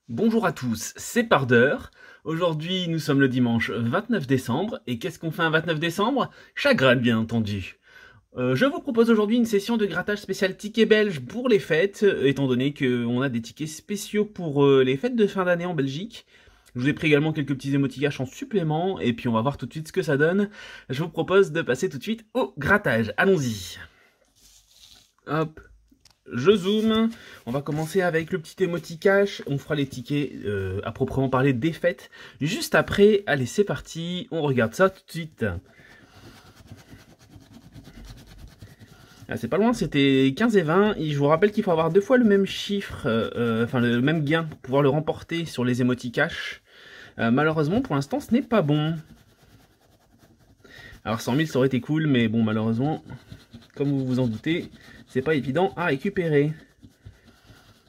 Bonjour à tous, c'est Pardeur. Aujourd'hui, nous sommes le dimanche 29 décembre. Et qu'est-ce qu'on fait un 29 décembre? Chagrin, bien entendu. Je vous propose aujourd'hui une session de grattage spécial ticket belge pour les fêtes, étant donné qu'on a des tickets spéciaux pour les fêtes de fin d'année en Belgique. Je vous ai pris également quelques petits émoticâches en supplément, et puis on va voir tout de suite ce que ça donne. Je vous propose de passer tout de suite au grattage. Allons-y. Hop. Je zoome, on va commencer avec le petit émoticache, on fera les tickets à proprement parler des fêtes. Juste après, allez c'est parti, on regarde ça tout de suite. Ah, c'est pas loin, c'était 15 et 20, et je vous rappelle qu'il faut avoir deux fois le même chiffre, enfin le même gain pour pouvoir le remporter sur les émoticaches. Malheureusement pour l'instant ce n'est pas bon. Alors 100 000 ça aurait été cool, mais bon malheureusement, comme vous vous en doutez, c'est pas évident à récupérer.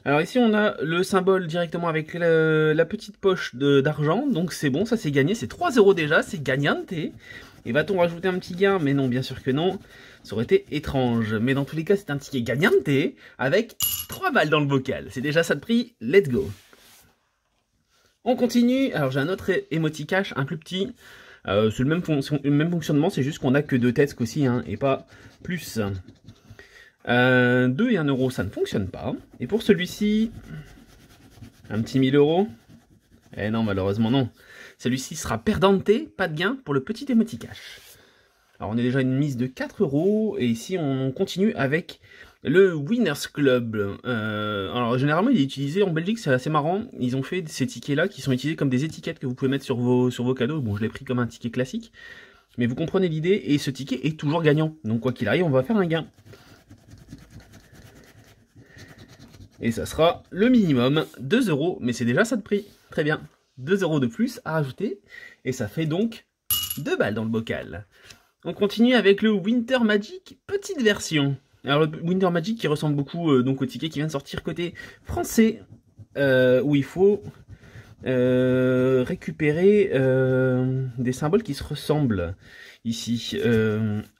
Alors ici on a le symbole directement avec la petite poche d'argent, donc c'est bon, ça c'est gagné, c'est 3 € déjà, c'est gagnante. Et va-t-on rajouter un petit gain? Mais non, bien sûr que non, ça aurait été étrange. Mais dans tous les cas c'est un ticket gagnante avec 3 balles dans le bocal, c'est déjà ça de prix, let's go. On continue, alors j'ai un autre émoticache, un plus petit. C'est le même fonctionnement, c'est juste qu'on a que 2 têtes ce coup-ci, hein, et pas plus. 2 et 1 euro, ça ne fonctionne pas. Et pour celui-ci, un petit 1000 €. Eh non, malheureusement non. Celui-ci sera perdante, pas de gain pour le petit émoticache. Alors on est déjà à une mise de 4 €. Et ici on continue avec le Winners Club. Alors généralement il est utilisé en Belgique, c'est assez marrant. Ils ont fait ces tickets là qui sont utilisés comme des étiquettes que vous pouvez mettre sur vos cadeaux. Bon, je l'ai pris comme un ticket classique, mais vous comprenez l'idée. Et ce ticket est toujours gagnant, donc quoi qu'il arrive on va faire un gain. Et ça sera le minimum 2 €, mais c'est déjà ça de prix. Très bien, 2 € de plus à rajouter, et ça fait donc 2 balles dans le bocal. On continue avec le Winter Magic, petite version. Alors le Winter Magic qui ressemble beaucoup donc au ticket qui vient de sortir côté français, où il faut récupérer des symboles qui se ressemblent. Ici,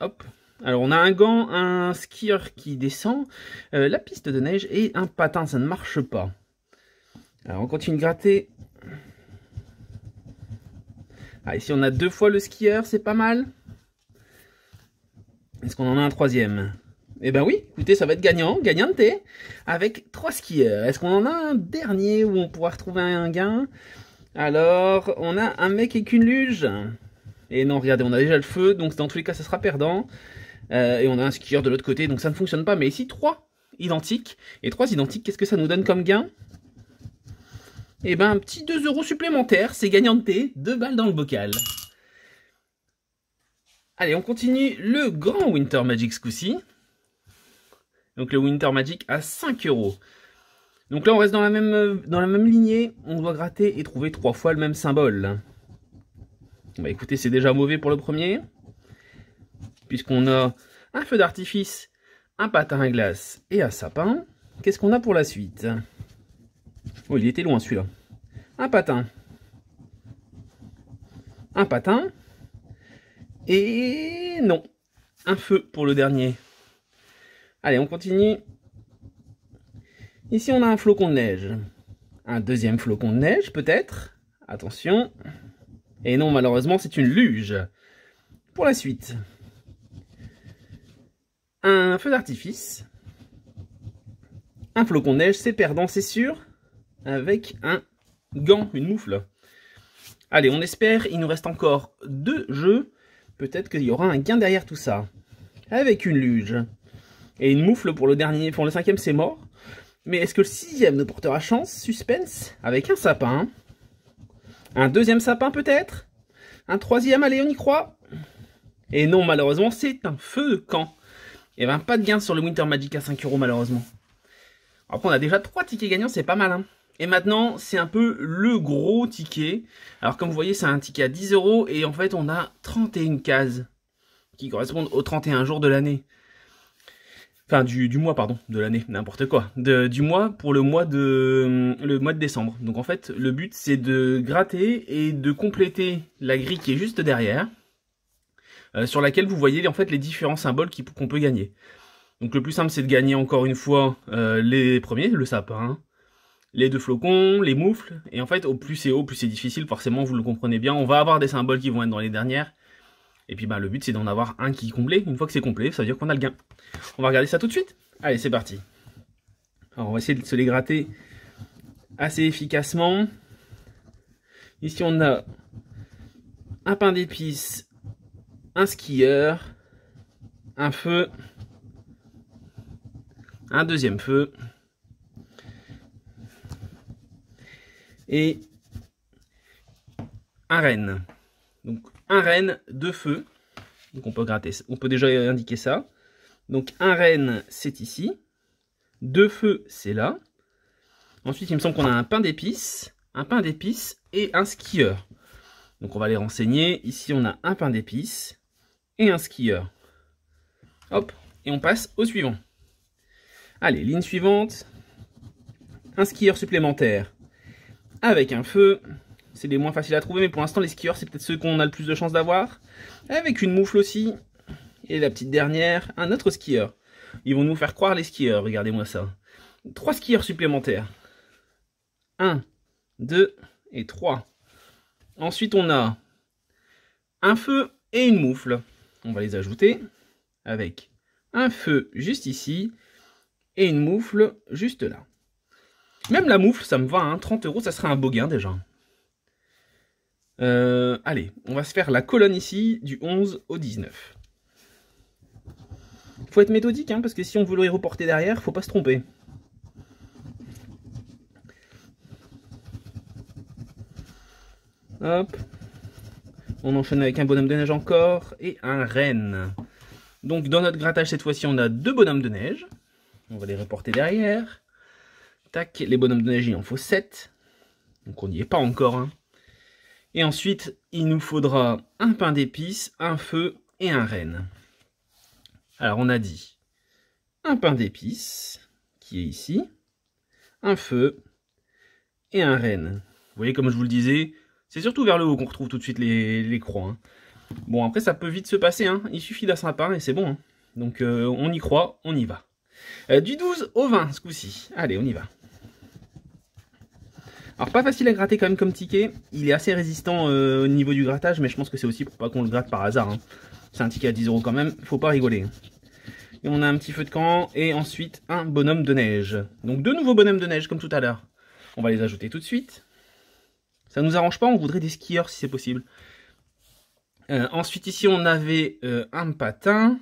hop. Alors on a un gant, un skieur qui descend, la piste de neige et un patin, ça ne marche pas. Alors on continue de gratter. Ah, ici on a 2 fois le skieur, c'est pas mal. Est-ce qu'on en a un troisième? Eh ben oui, écoutez, ça va être gagnante, avec 3 skieurs. Est-ce qu'on en a un dernier où on pourra retrouver un gain? Alors, on a un mec avec une luge. Et non, regardez, on a déjà le feu, donc dans tous les cas ça sera perdant. Et on a un skieur de l'autre côté, donc ça ne fonctionne pas. Mais ici, 3 identiques. Et 3 identiques, qu'est-ce que ça nous donne comme gain? Eh ben, un petit 2 € supplémentaires. C'est gagnante, 2 balles dans le bocal. Allez, on continue le grand Winter Magic ce coup-ci. Donc le Winter Magic à 5 €. Donc là, on reste dans la même lignée. On doit gratter et trouver 3 fois le même symbole. Bah écoutez, c'est déjà mauvais pour le premier, puisqu'on a un feu d'artifice, un patin à glace et un sapin. Qu'est-ce qu'on a pour la suite? Oh, il était loin celui-là. Un patin. Un patin. Et non. Un feu pour le dernier. Allez, on continue. Ici, on a un flocon de neige. Un deuxième flocon de neige, peut-être. Attention. Et non, malheureusement, c'est une luge. Pour la suite. Un feu d'artifice. Un flocon de neige, c'est perdant, c'est sûr. Avec un gant, une moufle. Allez, on espère. Il nous reste encore 2 jeux. Peut-être qu'il y aura un gain derrière tout ça. Avec une luge. Et une moufle pour le dernier. Pour le 5e, c'est mort. Mais est-ce que le 6e nous portera chance? Suspense. Avec un sapin. Un 2e sapin peut-être? Un 3e, allez, on y croit. Et non, malheureusement, c'est un feu de camp. Et ben, pas de gain sur le Winter Magic à 5 € malheureusement. Après, on a déjà 3 tickets gagnants, c'est pas mal, hein. Et maintenant, c'est un peu le gros ticket. Alors, comme vous voyez, c'est un ticket à 10 €. Et en fait, on a 31 cases qui correspondent aux 31 jours de l'année. Enfin, du mois, pardon, de l'année, n'importe quoi. Du mois pour le mois de décembre. Donc en fait, le but, c'est de gratter et de compléter la grille qui est juste derrière, sur laquelle vous voyez en fait les différents symboles qu'on peut gagner. Donc le plus simple, c'est de gagner encore une fois les premiers, le sapin, les 2 flocons, les moufles, et en fait, au plus c'est haut, plus c'est difficile, forcément, vous le comprenez bien. On va avoir des symboles qui vont être dans les dernières, et puis bah, le but c'est d'en avoir un qui est complet. Une fois que c'est complet, ça veut dire qu'on a le gain. On va regarder ça tout de suite. Allez, c'est parti. Alors, on va essayer de se les gratter assez efficacement. Ici, on a un pain d'épices, un skieur, un feu, un deuxième feu et un renne. Donc un renne, 2 feux. Donc on peut gratter, on peut déjà indiquer ça. Donc un renne, c'est ici. 2 feux, c'est là. Ensuite, il me semble qu'on a un pain d'épices et un skieur. Donc on va les renseigner. Ici, on a un pain d'épices et un skieur. Hop, et on passe au suivant. Allez, ligne suivante. Un skieur supplémentaire avec un feu. C'est les moins faciles à trouver, mais pour l'instant, les skieurs, c'est peut-être ceux qu'on a le plus de chances d'avoir. Avec une moufle aussi. Et la petite dernière, un autre skieur. Ils vont nous faire croire les skieurs, regardez-moi ça. 3 skieurs supplémentaires. 1, 2 et 3. Ensuite, on a un feu et une moufle. On va les ajouter avec un feu juste ici et une moufle juste là. Même la moufle, ça me va, hein, 30 €, ça serait un beau gain déjà. Allez, on va se faire la colonne ici du 11 au 19. Faut être méthodique, hein, parce que si on veut le reporter derrière, faut pas se tromper. Hop. On enchaîne avec un bonhomme de neige encore et un renne. Donc dans notre grattage cette fois-ci, on a 2 bonhommes de neige. On va les reporter derrière. Tac, les bonhommes de neige, il en faut 7. Donc on n'y est pas encore. Hein. Et ensuite, il nous faudra un pain d'épices, un feu et un renne. Alors on a dit un pain d'épices, qui est ici, un feu et un renne. Vous voyez, comme je vous le disais, c'est surtout vers le haut qu'on retrouve tout de suite les croix. Hein. Bon, après ça peut vite se passer, hein. Il suffit d'un sapin et c'est bon. Hein. Donc on y croit, on y va. Du 12 au 20 ce coup-ci. Allez, on y va. Alors pas facile à gratter quand même comme ticket. Il est assez résistant au niveau du grattage, mais je pense que c'est aussi pour pas qu'on le gratte par hasard. Hein. C'est un ticket à 10 € quand même, faut pas rigoler. Et on a un petit feu de camp et ensuite un bonhomme de neige. Donc 2 nouveaux bonhommes de neige comme tout à l'heure. On va les ajouter tout de suite. Ça nous arrange pas, on voudrait des skieurs si c'est possible. Ensuite ici on avait un patin,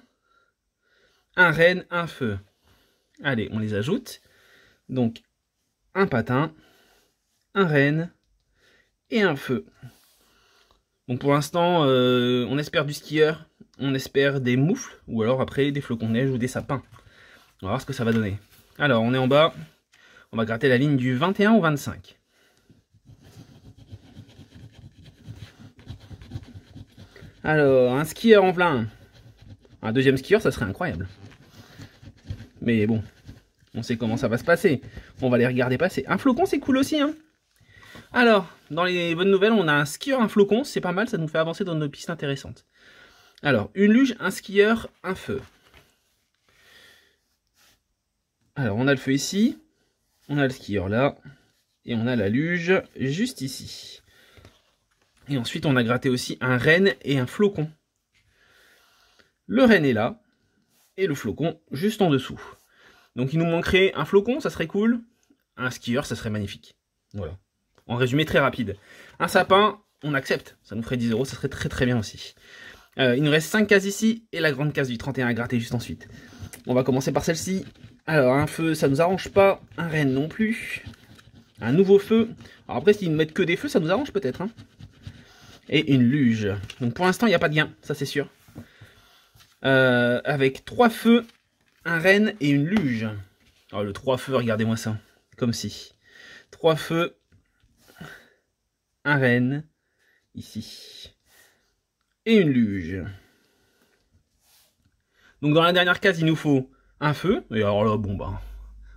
un renne, un feu. Allez, on les ajoute. Donc un patin, un renne et un feu. Donc pour l'instant, on espère du skieur, on espère des moufles, ou alors après des flocons de neige ou des sapins. On va voir ce que ça va donner. Alors on est en bas, on va gratter la ligne du 21 au 25. Alors, un skieur en plein. Un deuxième skieur, ça serait incroyable. Mais bon, on sait comment ça va se passer. On va les regarder passer. Un flocon, c'est cool aussi, hein. Alors, dans les bonnes nouvelles, on a un skieur, un flocon, c'est pas mal, ça nous fait avancer dans nos pistes intéressantes. Alors, une luge, un skieur, un feu. Alors, on a le feu ici, on a le skieur là, et on a la luge juste ici. Et ensuite, on a gratté aussi un renne et un flocon. Le renne est là, et le flocon juste en dessous. Donc, il nous manquerait un flocon, ça serait cool. Un skieur, ça serait magnifique. Voilà. En résumé très rapide. Un sapin, on accepte. Ça nous ferait 10 €, ça serait très très bien aussi. Il nous reste 5 cases ici et la grande case du 31 à gratter juste ensuite. On va commencer par celle-ci. Alors un feu, ça nous arrange pas. Un renne non plus. Un nouveau feu. Alors après, s'ils ne mettent que des feux, ça nous arrange peut-être. Hein. Et une luge. Donc pour l'instant, il n'y a pas de gain, ça c'est sûr. Avec 3 feux, un renne et une luge. Alors le 3 feux, regardez-moi ça. Comme si. 3 feux. Un renne, ici, et une luge. Donc dans la dernière case, il nous faut un feu, et alors là, bon bah,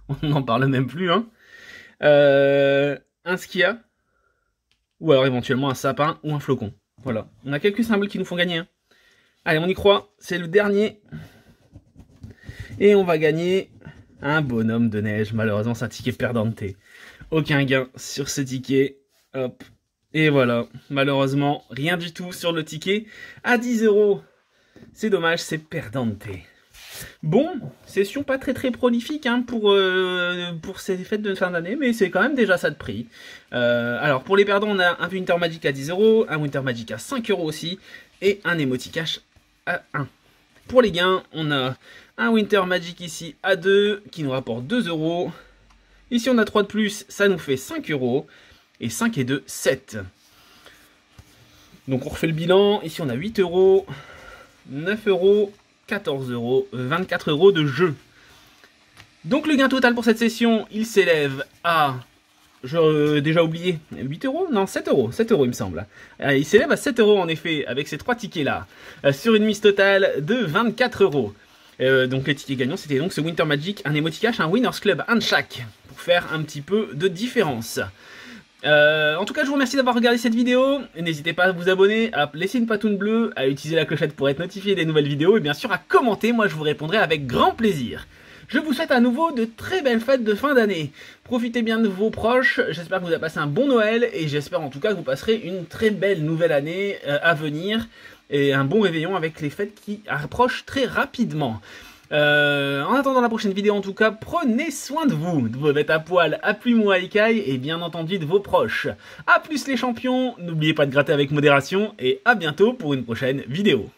on n'en parle même plus, hein. Un skia, ou alors éventuellement un sapin ou un flocon. Voilà, on a quelques symboles qui nous font gagner. Hein. Allez, on y croit, c'est le dernier. Et on va gagner un bonhomme de neige, malheureusement c'est un ticket perdante. Aucun gain sur ce ticket. Hop. Et voilà. Malheureusement, rien du tout sur le ticket. À 10 €. C'est dommage, c'est perdante. Bon, session pas très prolifique hein, pour ces fêtes de fin d'année, mais c'est quand même déjà ça de prix. Alors pour les perdants, on a un Winter Magic à 10 €, un Winter Magic à 5 € aussi, et un Emoticash à 1. Pour les gains, on a un Winter Magic ici à 2, qui nous rapporte 2 €. Ici on a 3 de plus, ça nous fait 5 €, et 5 et 2, 7. Donc on refait le bilan, ici on a 8 €, 9 €, 14 €, 24 € de jeu. Donc le gain total pour cette session, il s'élève à... déjà oublié, 8 €? Non, 7 €, 7 € il me semble. Il s'élève à 7 € en effet, avec ces 3 tickets là, sur une mise totale de 24 €. Donc les tickets gagnants, c'était donc ce Winter Magic, un Emoticash, un Winners Club, un de chaque, pour faire un petit peu de différence. En tout cas, je vous remercie d'avoir regardé cette vidéo. N'hésitez pas à vous abonner, à laisser une patoune bleue, à utiliser la clochette pour être notifié des nouvelles vidéos et bien sûr à commenter. Moi, je vous répondrai avec grand plaisir. Je vous souhaite à nouveau de très belles fêtes de fin d'année. Profitez bien de vos proches. J'espère que vous avez passé un bon Noël et j'espère en tout cas que vous passerez une très belle nouvelle année à venir et un bon réveillon avec les fêtes qui approchent très rapidement. En attendant la prochaine vidéo, en tout cas, prenez soin de vous, de vos bêtes à poil, à plume ou à écailles, et bien entendu de vos proches. A plus les champions, n'oubliez pas de gratter avec modération, et à bientôt pour une prochaine vidéo.